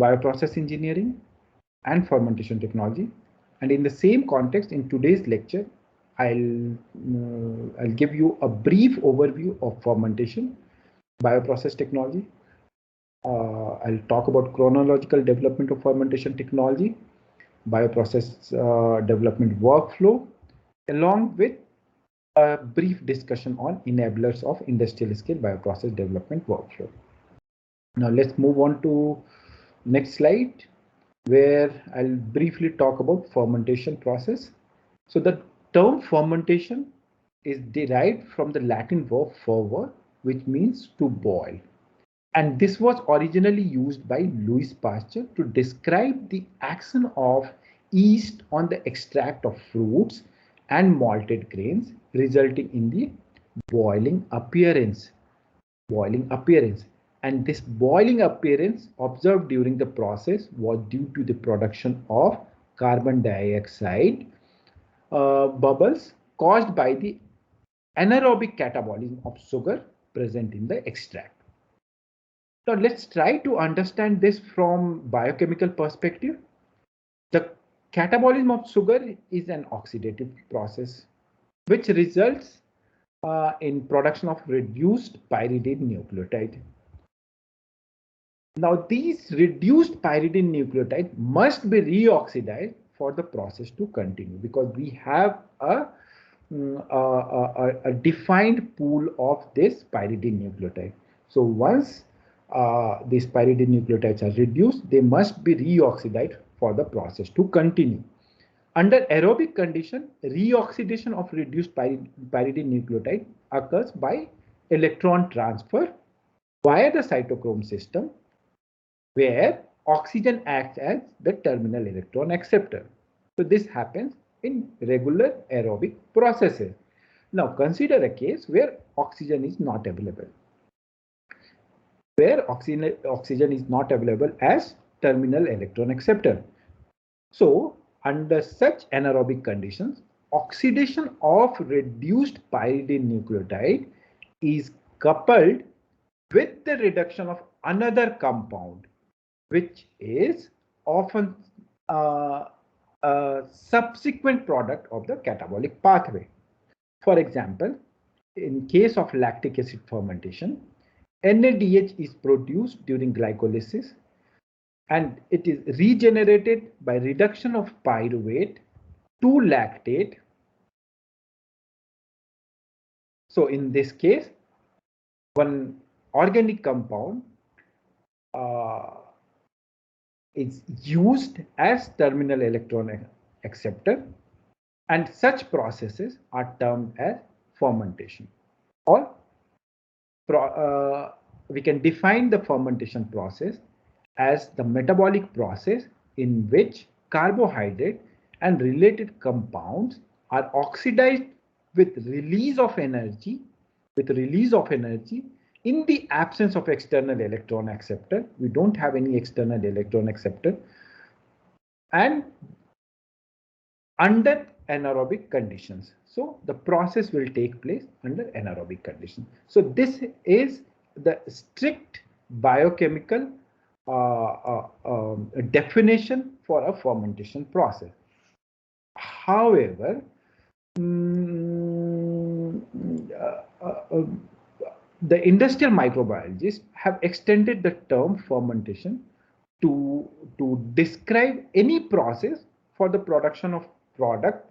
bioprocess engineering, and fermentation technology. And in the same context, in today's lecture, I'll give you a brief overview of fermentation, bioprocess technology. I'll talk about chronological development of fermentation technology, bioprocess development workflow, along with a brief discussion on enablers of industrial scale bioprocess development workflow. Now let's move on to next slide, where I'll briefly talk about fermentation process. So the term fermentation is derived from the Latin verb fervor, which means to boil. And this was originally used by Louis Pasteur to describe the action of yeast on the extract of fruits and malted grains, resulting in the boiling appearance. And this boiling appearance observed during the process was due to the production of carbon dioxide bubbles caused by the anaerobic catabolism of sugar present in the extract. Now let's try to understand this from biochemical perspective. The catabolism of sugar is an oxidative process which results in production of reduced pyridine nucleotide. Now these reduced pyridine nucleotide must be reoxidized for the process to continue, because we have a defined pool of this pyridine nucleotide. So once these pyridine nucleotides are reduced, they must be reoxidized for the process to continue. Under aerobic condition, reoxidation of reduced pyridine nucleotide occurs by electron transfer via the cytochrome system, where oxygen acts as the terminal electron acceptor. So this happens in regular aerobic processes. Now consider a case where oxygen is not available, oxygen is not available as terminal electron acceptor. So under such anaerobic conditions, oxidation of reduced pyridine nucleotide is coupled with the reduction of another compound, which is often a subsequent product of the catabolic pathway. For example, in case of lactic acid fermentation, NADH is produced during glycolysis, and it is regenerated by reduction of pyruvate to lactate. So in this case, one organic compound is used as terminal electron acceptor, and such processes are termed as fermentation. Or we can define the fermentation process as the metabolic process in which carbohydrate and related compounds are oxidized with release of energy in the absence of external electron acceptor. We don't have any external electron acceptor, and under anaerobic conditions. So the process will take place under anaerobic conditions. So this is the strict biochemical definition for a fermentation process. However, the industrial microbiologists have extended the term fermentation to describe any process for the production of product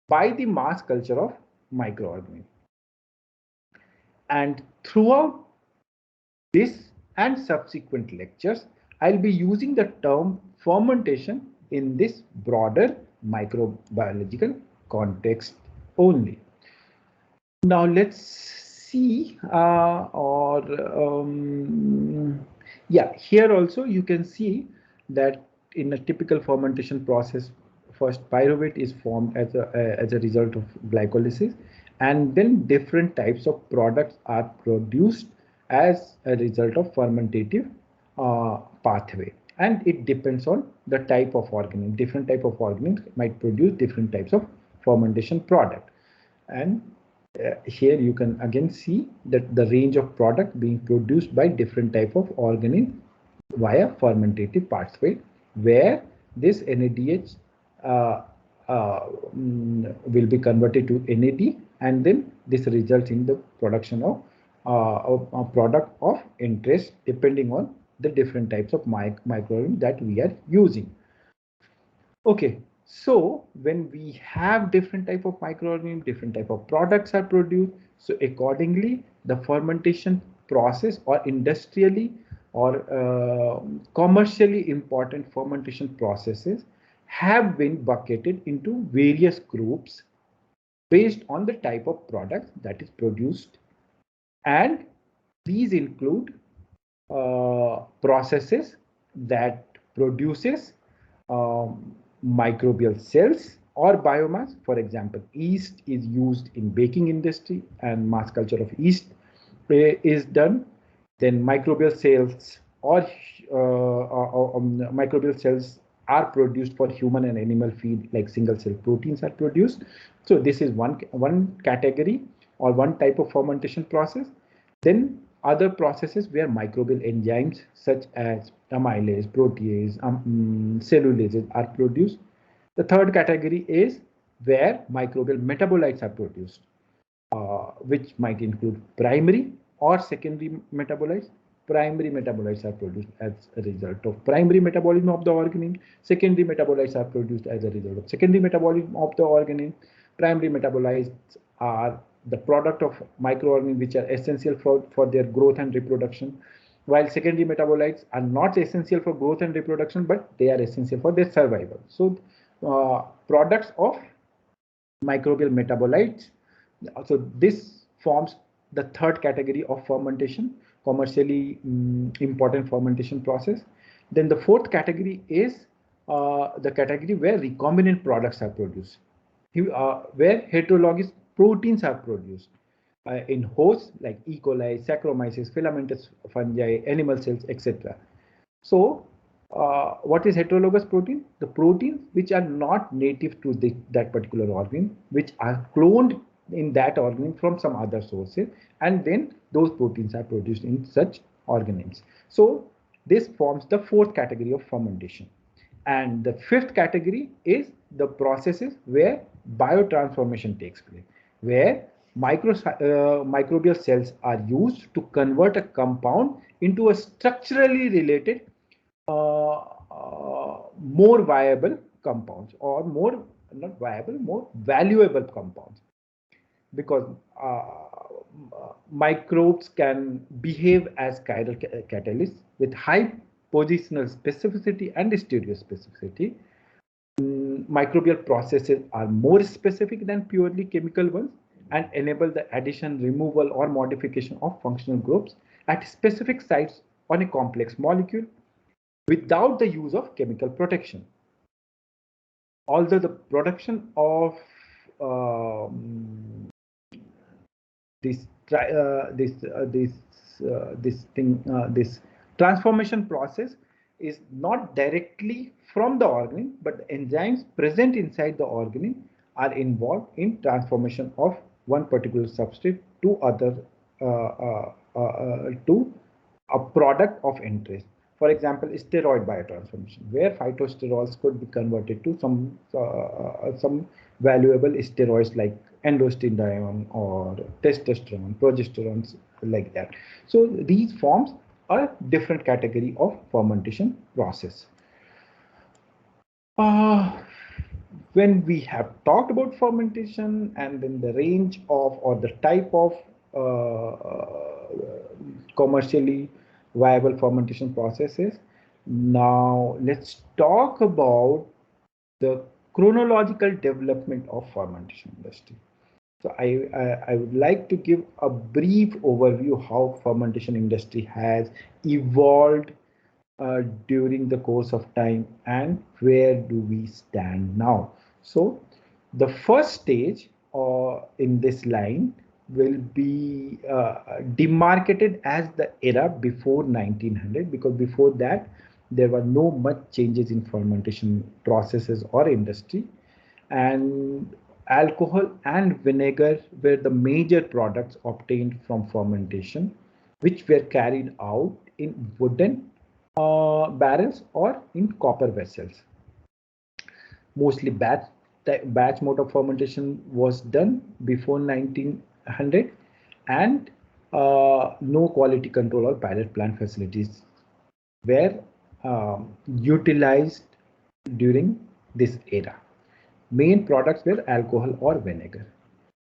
by the mass culture of microorganisms. And throughout this and subsequent lectures, I'll be using the term fermentation in this broader microbiological context only. Now let's see, here also you can see that in a typical fermentation process, first pyruvate is formed as a result of glycolysis, and then different types of products are produced as a result of fermentative pathway. And it depends on the type of organism. Different type of organisms might produce different types of fermentation product. And here you can again see that the range of product being produced by different type of organisms via fermentative pathway, where this NADH will be converted to NAD, and then this results in the production of a product of interest, depending on the different types of microorganisms that we are using. Okay, so when we have different type of microorganisms, different type of products are produced. So accordingly, the fermentation process or industrially or commercially important fermentation processes have been bucketed into various groups based on the type of product that is produced, and these include processes that produces microbial cells or biomass. For example, yeast is used in baking industry and mass culture of yeast is done. Then microbial cells or microbial cells are produced for human and animal feed, like single cell proteins are produced. So this is one category or one type of fermentation process. Then other processes where microbial enzymes such as amylase, protease, cellulases are produced. The third category is where microbial metabolites are produced, which might include primary or secondary metabolites. Primary metabolites are produced as a result of primary metabolism of the organism. Secondary metabolites are produced as a result of secondary metabolism of the organism. Primary metabolites are the product of microorganisms which are essential for their growth and reproduction, while secondary metabolites are not essential for growth and reproduction, but they are essential for their survival. So products of microbial metabolites. So this forms the third category of fermentation, commercially important fermentation process. Then the fourth category is the category where recombinant products are produced, where heterologous proteins are produced in hosts like E. coli, Saccharomyces, filamentous fungi, animal cells, etc. So what is heterologous protein? The proteins which are not native to that particular organ, which are cloned in that organ from some other sources, and then those proteins are produced in such organisms. So this forms the fourth category of fermentation. And the fifth category is the processes where biotransformation takes place, where microbial cells are used to convert a compound into a structurally related more viable compounds, or more not viable, more valuable compounds, because microbes can behave as chiral catalysts with high positional specificity and stereospecificity. Microbial processes are more specific than purely chemical ones and enable the addition, removal, or modification of functional groups at specific sites on a complex molecule without the use of chemical protection. Although the production of this transformation process is not directly from the organism, but the enzymes present inside the organism are involved in transformation of one particular substrate to other to a product of interest. For example, steroid biotransformation, where phytosterols could be converted to some valuable steroids like androstenedione or testosterone, progesterone, like that. So these forms a different category of fermentation process. When we have talked about fermentation and then the range of or the type of commercially viable fermentation processes, now let's talk about the chronological development of fermentation industry. So I would like to give a brief overview how fermentation industry has evolved during the course of time and where do we stand now. So the first stage in this line will be demarcated as the era before 1900, because before that there were no much changes in fermentation processes or industry, and alcohol and vinegar were the major products obtained from fermentation, which were carried out in wooden barrels or in copper vessels. Mostly batch mode of fermentation was done before 1900, and no quality control or pilot plant facilities were utilized during this era. Main products were alcohol or vinegar.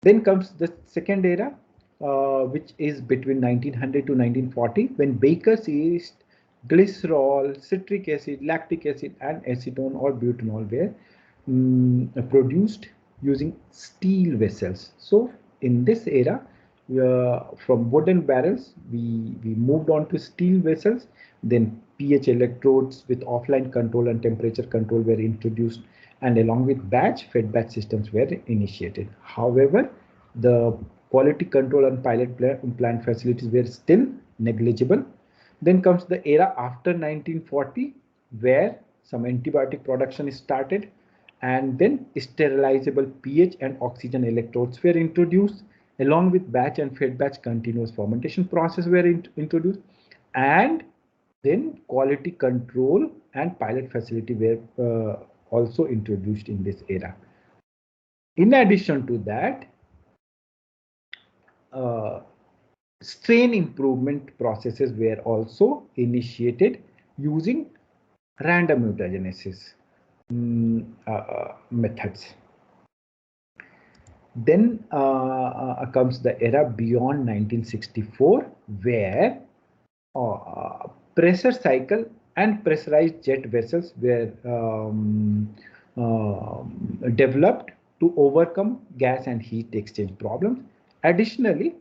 Then comes the second era, which is between 1900 to 1940, when baker's yeast, glycerol, citric acid, lactic acid, and acetone or butanol were produced using steel vessels. So in this era, from wooden barrels, we moved on to steel vessels. Then pH electrodes with offline control and temperature control were introduced, and along with fed batch systems were initiated. However, the quality control and pilot plant facilities were still negligible. Then comes the era after 1940, where some antibiotic production is started, and then sterilizable pH and oxygen electrodes were introduced, along with batch and fed batch continuous fermentation process were introduced, and then quality control and pilot facility were also introduced in this era. In addition to that, strain improvement processes were also initiated using random mutagenesis methods. Then comes the era beyond 1964, where pressure cycle and pressurized jet vessels were developed to overcome gas and heat exchange problems. Additionally,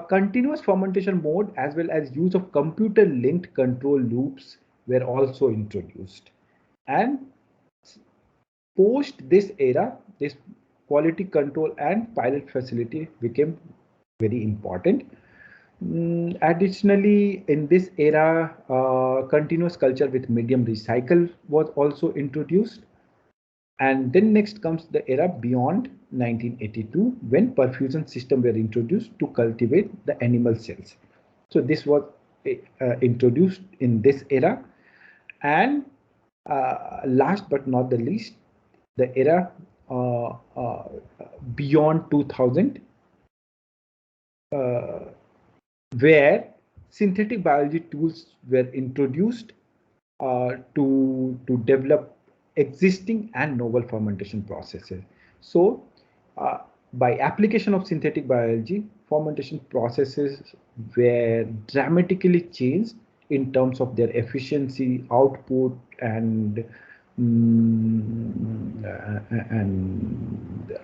continuous fermentation mode as well as use of computer-linked control loops were also introduced. And post this era, this quality control and pilot facility became very important. Additionally, in this era, continuous culture with medium recycle was also introduced. And then next comes the era beyond 1982, when perfusion systems were introduced to cultivate the animal cells. So this was introduced in this era. And last but not the least, the era beyond 2000, where synthetic biology tools were introduced to develop existing and novel fermentation processes. So by application of synthetic biology, fermentation processes were dramatically changed in terms of their efficiency, output, and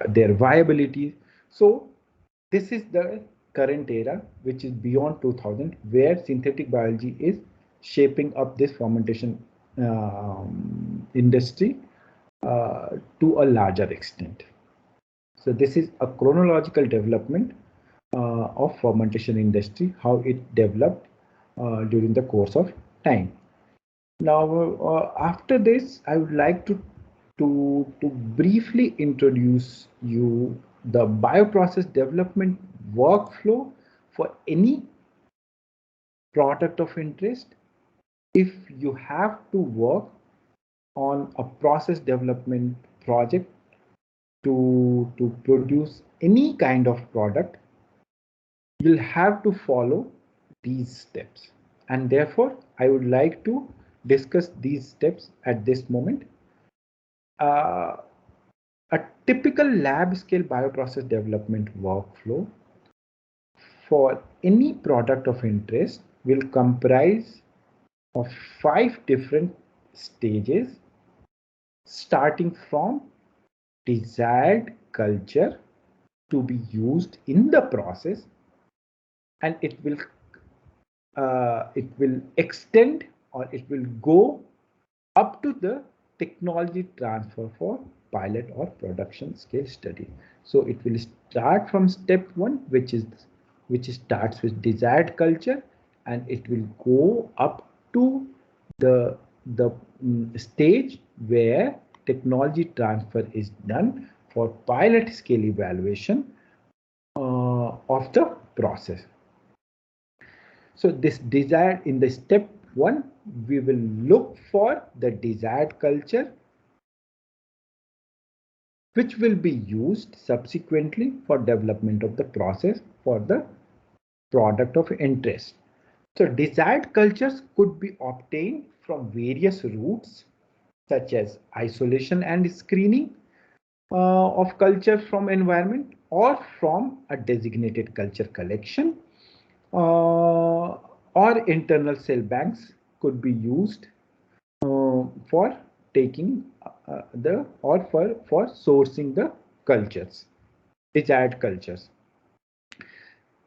their viability. So this is the current era, which is beyond 2000, where synthetic biology is shaping up this fermentation industry to a larger extent. So this is a chronological development of fermentation industry, how it developed during the course of time. Now, after this, I would like to briefly introduce you the bioprocess development workflow for any product of interest. If you have to work on a process development project to produce any kind of product, you'll have to follow these steps. And therefore, I would like to discuss these steps at this moment. A typical lab scale bioprocess development workflow for any product of interest will comprise of 5 different stages, starting from desired culture to be used in the process, and it will extend, or it will go up to the technology transfer for pilot or production scale study. So it will start from step 1, which starts with desired culture, and it will go up to the stage where technology transfer is done for pilot scale evaluation of the process. So this desired, in the step One, we will look for the desired culture which will be used subsequently for development of the process for the product of interest. So desired cultures could be obtained from various routes such as isolation and screening of culture from environment, or from a designated culture collection, or internal cell banks could be used for taking for sourcing the cultures, desired cultures.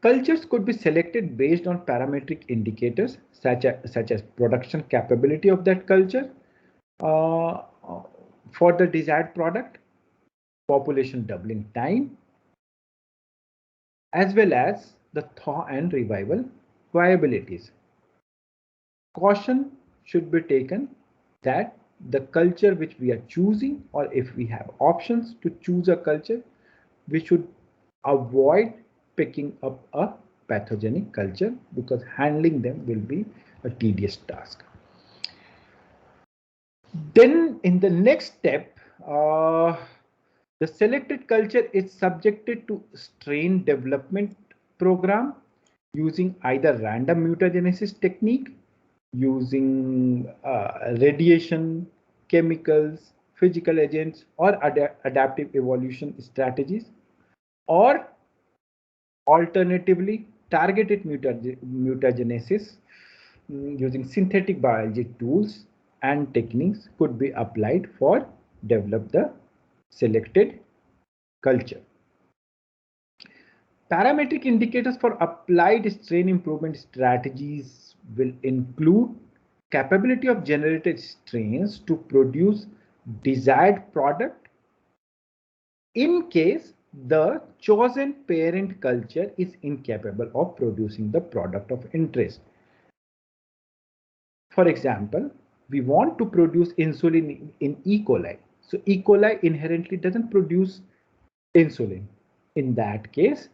Cultures could be selected based on parametric indicators such as production capability of that culture uh, for the desired product, population doubling time, as well as the thaw and revival viabilities. Caution should be taken that the culture which we are choosing, or if we have options to choose a culture, we should avoid picking up a pathogenic culture because handling them will be a tedious task. Then in the next step, the selected culture is subjected to strain development program using either random mutagenesis technique, using radiation, chemicals, physical agents, or adaptive evolution strategies, or alternatively targeted mutagenesis using synthetic biology tools and techniques could be applied for develop the selected culture. Parametric indicators for applied strain improvement strategies will include capability of generated strains to produce desired product in case the chosen parent culture is incapable of producing the product of interest. For example, we want to produce insulin in E. coli. So E. coli inherently doesn't produce insulin. In that case,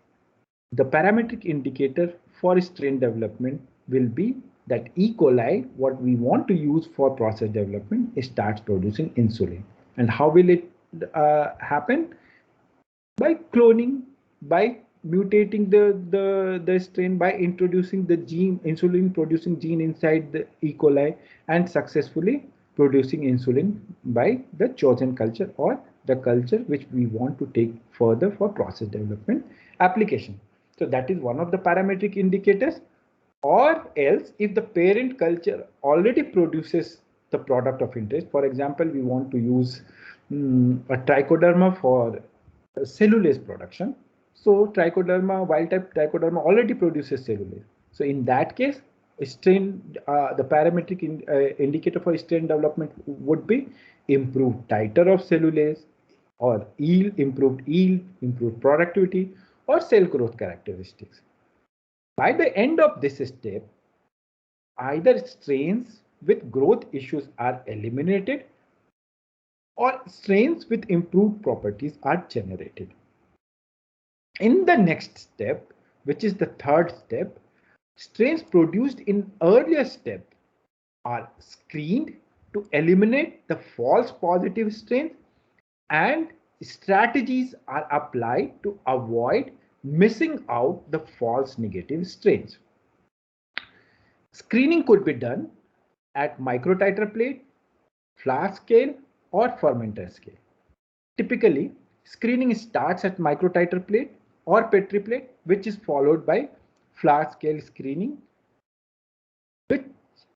the parametric indicator for strain development will be that E. coli, what we want to use for process development, starts producing insulin. And how will it happen? By cloning, by mutating the strain, by introducing the gene, insulin producing gene inside the E. coli, and successfully producing insulin by the chosen culture or the culture which we want to take further for process development application. So that is one of the parametric indicators. Or else, if the parent culture already produces the product of interest, for example, we want to use a trichoderma for cellulase production. So trichoderma, wild type trichoderma already produces cellulase. So in that case, strain, the parametric indicator for strain development would be improved titer of cellulase, or yield, improved productivity, or cell growth characteristics. By the end of this step, either strains with growth issues are eliminated or strains with improved properties are generated. In the next step, which is the third step, strains produced in earlier step are screened to eliminate the false positive strains, and strategies are applied to avoid missing out the false negative strains. Screening could be done at microtiter plate, flask scale, or fermenter scale. Typically, screening starts at microtiter plate or Petri plate, which is followed by flask scale screening, which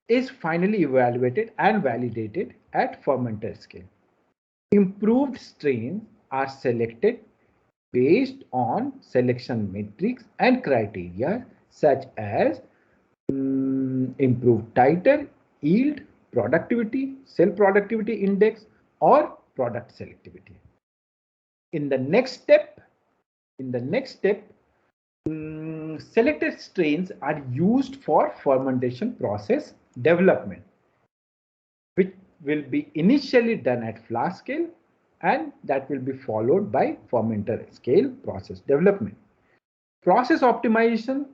is finally evaluated and validated at fermenter scale. Improved strains are selected based on selection metrics and criteria such as improved titer, yield, productivity, cell productivity index, or product selectivity. In the next step, selected strains are used for fermentation process development, which will be initially done at flask scale, and that will be followed by fermenter scale process development. Process optimization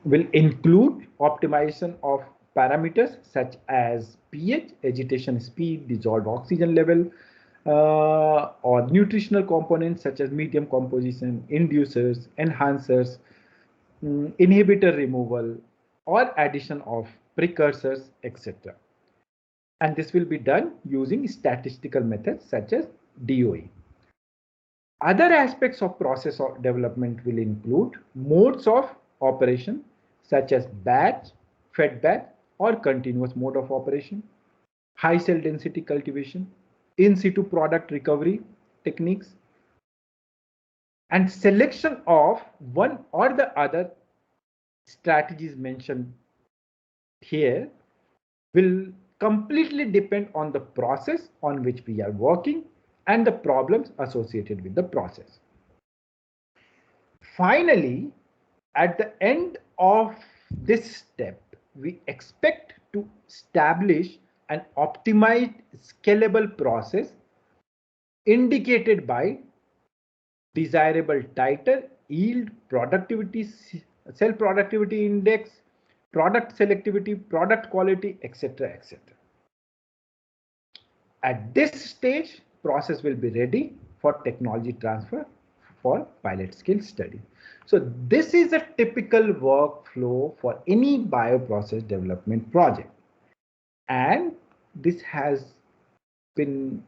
will include optimization of parameters such as pH, agitation speed, dissolved oxygen level, or nutritional components such as medium composition, inducers, enhancers, inhibitor removal, or addition of precursors, etc. And this will be done using statistical methods such as DOE. Other aspects of process development will include modes of operation such as batch, fed batch, or continuous mode of operation, high cell density cultivation, in situ product recovery techniques, and selection of one or the other strategies mentioned here will completely depend on the process on which we are working and the problems associated with the process. Finally, at the end of this step, we expect to establish an optimized scalable process indicated by desirable titer, yield, productivity, cell productivity index, product selectivity, product quality, etc., etc. At this stage, process will be ready for technology transfer for pilot scale study. So this is a typical workflow for any bioprocess development project. And this has been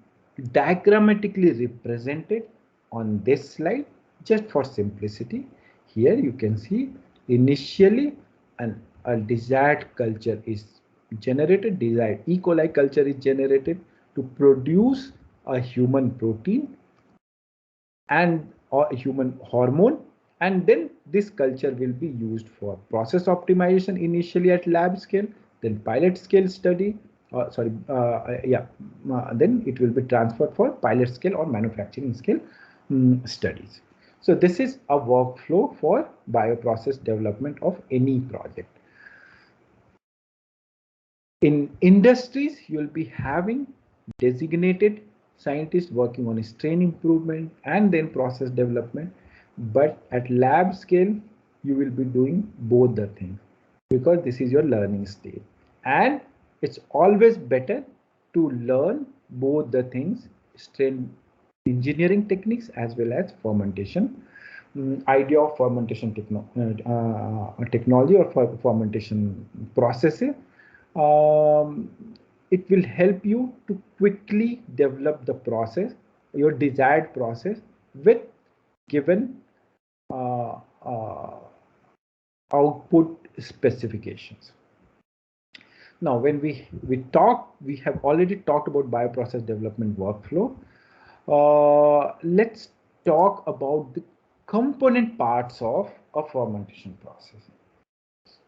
diagrammatically represented on this slide just for simplicity. Here you can see initially a desired culture is generated, desired E. coli culture is generated to produce a human protein and or a human hormone, and then this culture will be used for process optimization initially at lab scale, then pilot scale study, then it will be transferred for pilot scale or manufacturing scale studies. So this is a workflow for bioprocess development of any project. In industries, you'll be having designated scientists working on strain improvement and then process development. But at lab scale, you will be doing both the things because this is your learning stage. And it's always better to learn both the things, strain engineering techniques as well as fermentation. Idea of fermentation technology or fermentation processes. It will help you to quickly develop the process, your desired process with given output specifications. Now, when we have already talked about bioprocess development workflow. Let's talk about the component parts of a fermentation process.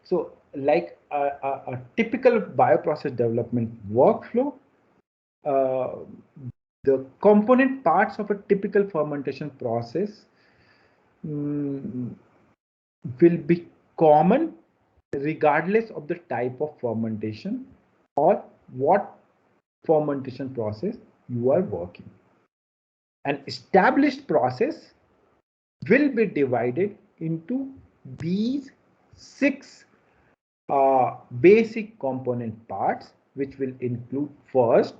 So like a typical bioprocess development workflow, the component parts of a typical fermentation process will be common regardless of the type of fermentation or what fermentation process you are working. An established process will be divided into these 6 basic component parts, which will include first,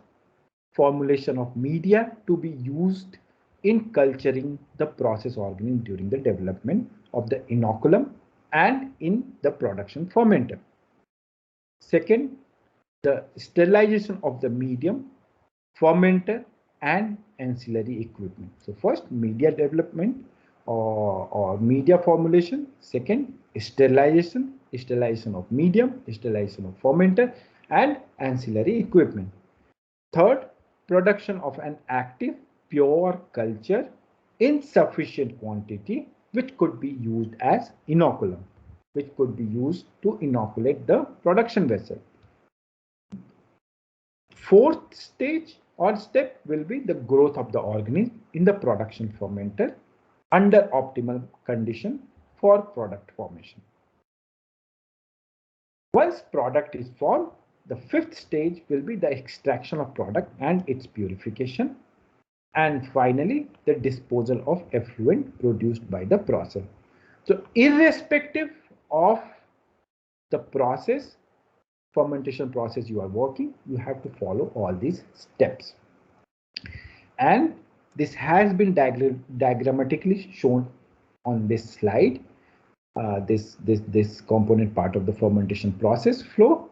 formulation of media to be used in culturing the process organism during the development of the inoculum and in the production fermenter. Second, the sterilization of the medium, fermenter, and ancillary equipment. So first, media development or media formulation. Second, sterilization of medium, sterilization of fermenter, and ancillary equipment. Third, production of an active pure culture in sufficient quantity, which could be used as inoculum, which could be used to inoculate the production vessel. Fourth stage or step will be the growth of the organism in the production fermenter under optimal condition for product formation. Once product is formed, the 5th stage will be the extraction of product and its purification. And finally, the disposal of effluent produced by the process. So irrespective of the process, fermentation process you are working, you have to follow all these steps. And this has been diagrammatically shown on this slide. This component part of the fermentation process flow.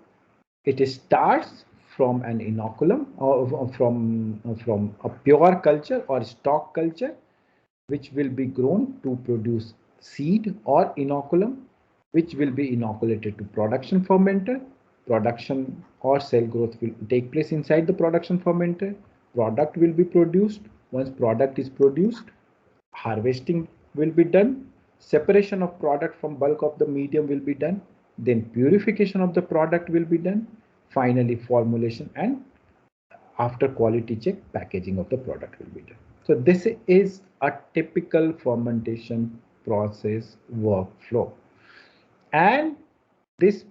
It starts from an inoculum or from a pure culture or stock culture, which will be grown to produce seed, or inoculum, which will be inoculated to production fermenter. Production or cell growth will take place inside the production fermenter. Product will be produced. Once product is produced, harvesting will be done. Separation of product from bulk of the medium will be done. Then purification of the product will be done. Finally, formulation, and after quality check, packaging of the product will be done. So this is a typical fermentation process workflow. And this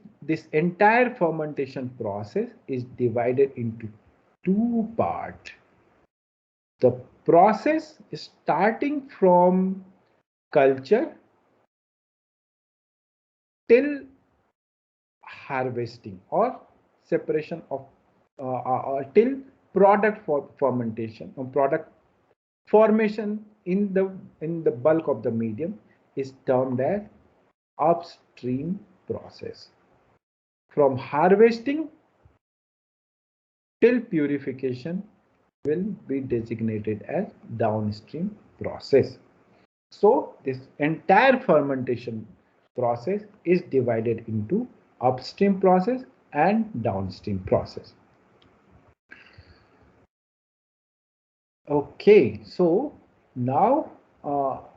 entire fermentation process is divided into two parts. The process is starting from culture till harvesting or separation of till product for fermentation or product formation in the bulk of the medium is termed as upstream process. From harvesting till purification will be designated as downstream process. So this entire fermentation process is divided into upstream process and downstream process. Okay, so now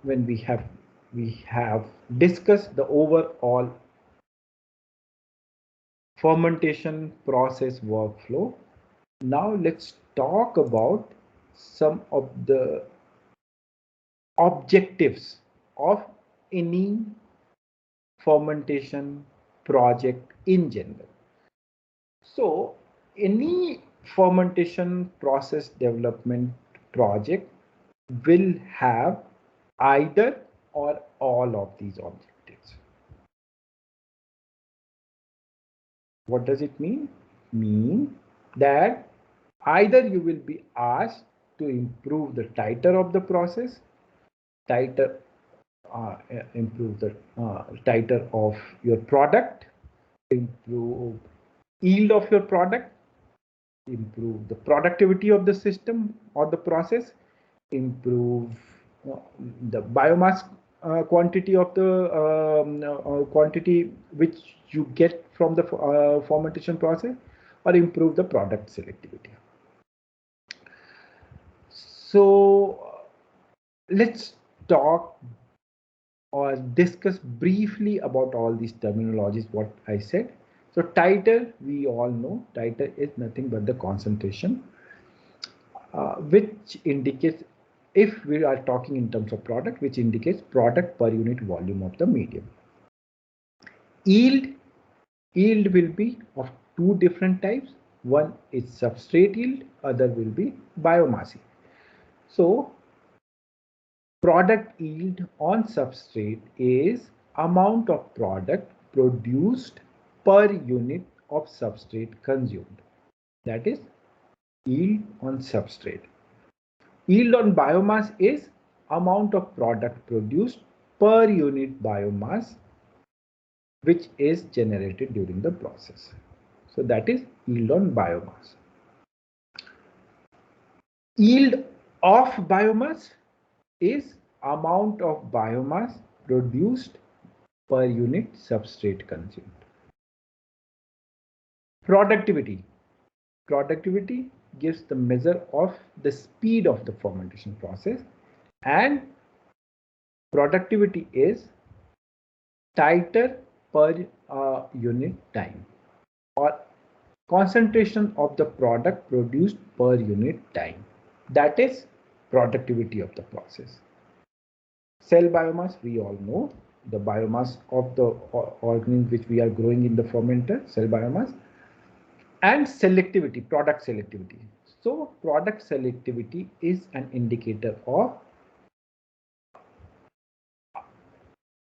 when we have discussed the overall fermentation process workflow. Now let's talk about some of the objectives of any fermentation project in general. So any fermentation process development project will have either or all of these objectives. What does it mean? Mean that either you will be asked to improve the titer of the process, improve the titer of your product, improve yield of your product, improve the productivity of the system or the process, improve the biomass quantity of the quantity which you get from the fermentation process, or improve the product selectivity. So let's talk or discuss briefly about all these terminologies, what I said. So titer, we all know, titer is nothing but the concentration, which indicates, if we are talking in terms of product, which indicates product per unit volume of the medium. Yield will be of two different types. One is substrate yield, other will be biomass yield. So product yield on substrate is amount of product produced per unit of substrate consumed. That is yield on substrate. Yield on biomass is amount of product produced per unit biomass which is generated during the process. So that is yield on biomass. Yield of biomass is amount of biomass produced per unit substrate consumed. Productivity. Productivity gives the measure of the speed of the fermentation process, and productivity is titer per unit time, or concentration of the product produced per unit time. That is productivity of the process. Cell biomass, we all know, the biomass of the organisms which we are growing in the fermenter, cell biomass. And selectivity, product selectivity. So product selectivity is an indicator of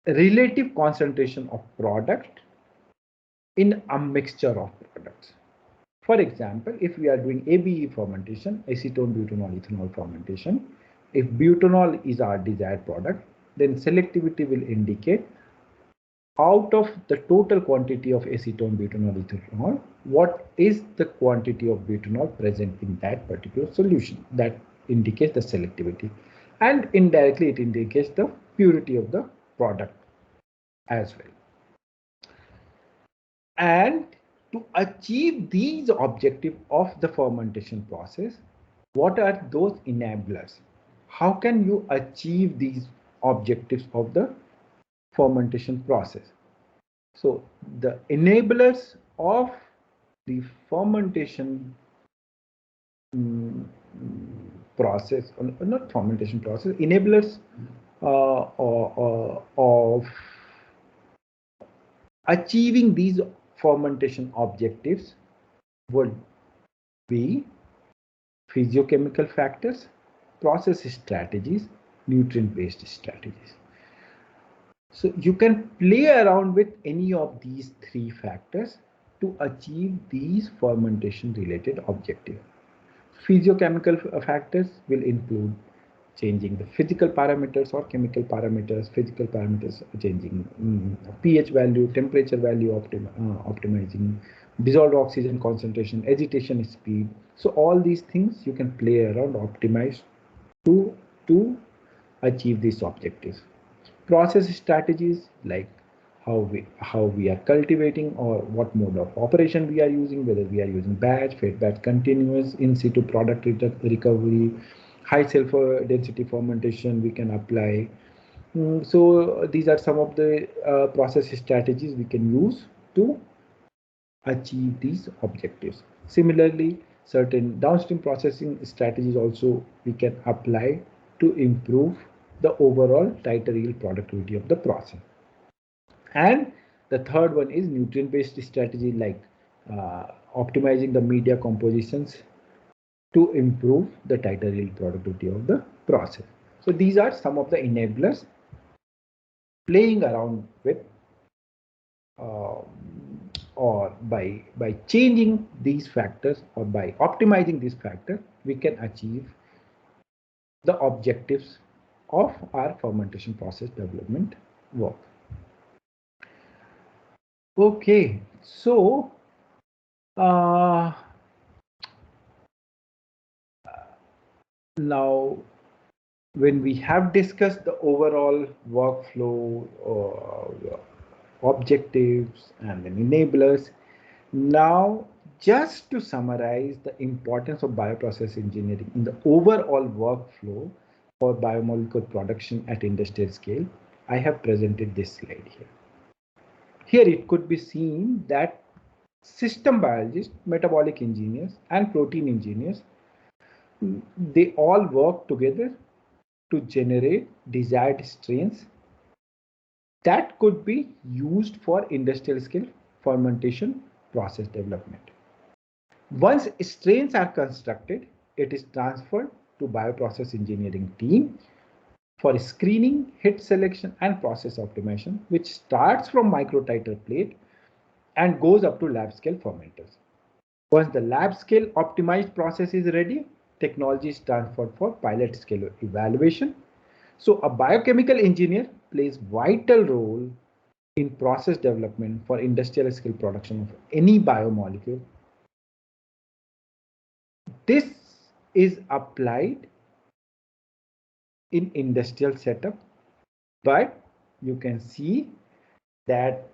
relative concentration of product in a mixture of products. For example, if we are doing ABE fermentation, acetone butanol ethanol fermentation, if butanol is our desired product, then selectivity will indicate out of the total quantity of acetone butanol ethanol, what is the quantity of butanol present in that particular solution. That indicates the selectivity, and indirectly it indicates the purity of the product as well. And to achieve these objectives of the fermentation process, what are those enablers? How can you achieve these objectives of the fermentation process? So the enablers of the fermentation process, or not fermentation process, enablers of achieving these fermentation objectives would be physiochemical factors, process strategies, nutrient-based strategies. So you can play around with any of these three factors to achieve these fermentation related objectives. Physiochemical factors will include changing the physical parameters or chemical parameters, physical parameters changing pH value, temperature value, optimizing dissolved oxygen concentration, agitation speed. So all these things you can play around, optimize to achieve these objectives. Process strategies like how we are cultivating or what mode of operation we are using, whether we are using batch, fed batch, continuous, in situ product recovery, high sulfur density fermentation we can apply. So these are some of the process strategies we can use to achieve these objectives. Similarly, certain downstream processing strategies also we can apply to improve the overall tighter yield productivity of the process. And the third one is nutrient-based strategy, like optimizing the media compositions to improve the tighter yield productivity of the process. So these are some of the enablers playing around with or by changing these factors or by optimizing these factors, we can achieve the objectives of our fermentation process development work. Okay, so now when we have discussed the overall workflow, objectives and then enablers, now just to summarize the importance of bioprocess engineering in the overall workflow for biomolecule production at industrial scale, I have presented this slide here. Here it could be seen that system biologists, metabolic engineers, and protein engineers, they all work together to generate desired strains that could be used for industrial scale fermentation process development. Once strains are constructed, it is transferred to bioprocess engineering team for screening, hit selection, and process optimization, which starts from microtiter plate and goes up to lab scale fermenters. Once the lab scale optimized process is ready, technology is transferred for pilot scale evaluation. So a biochemical engineer plays vital role in process development for industrial scale production of any biomolecule. This is applied in industrial setup, but you can see that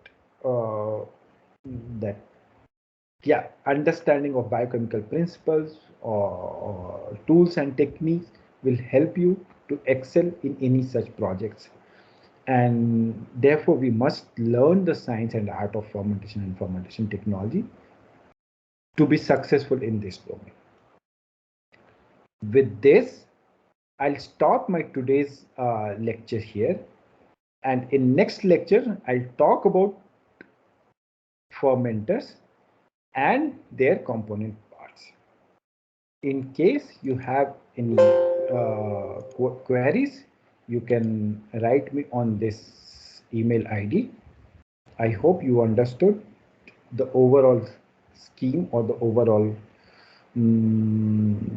understanding of biochemical principles or tools and techniques will help you to excel in any such projects. And therefore, we must learn the science and art of fermentation and fermentation technology to be successful in this domain. With this, I'll stop my today's lecture here. And in next lecture, I'll talk about fermenters and their component parts. In case you have any queries, you can write me on this email ID. I hope you understood the overall scheme or the overall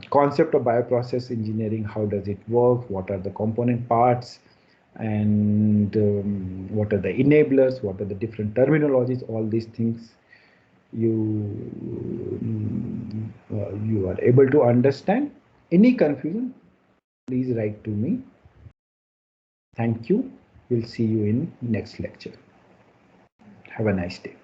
concept of bioprocess engineering. How does it work? What are the component parts? And what are the enablers? What are the different terminologies? All these things you are able to understand. Any confusion, please write to me. Thank you. We'll see you in next lecture. Have a nice day.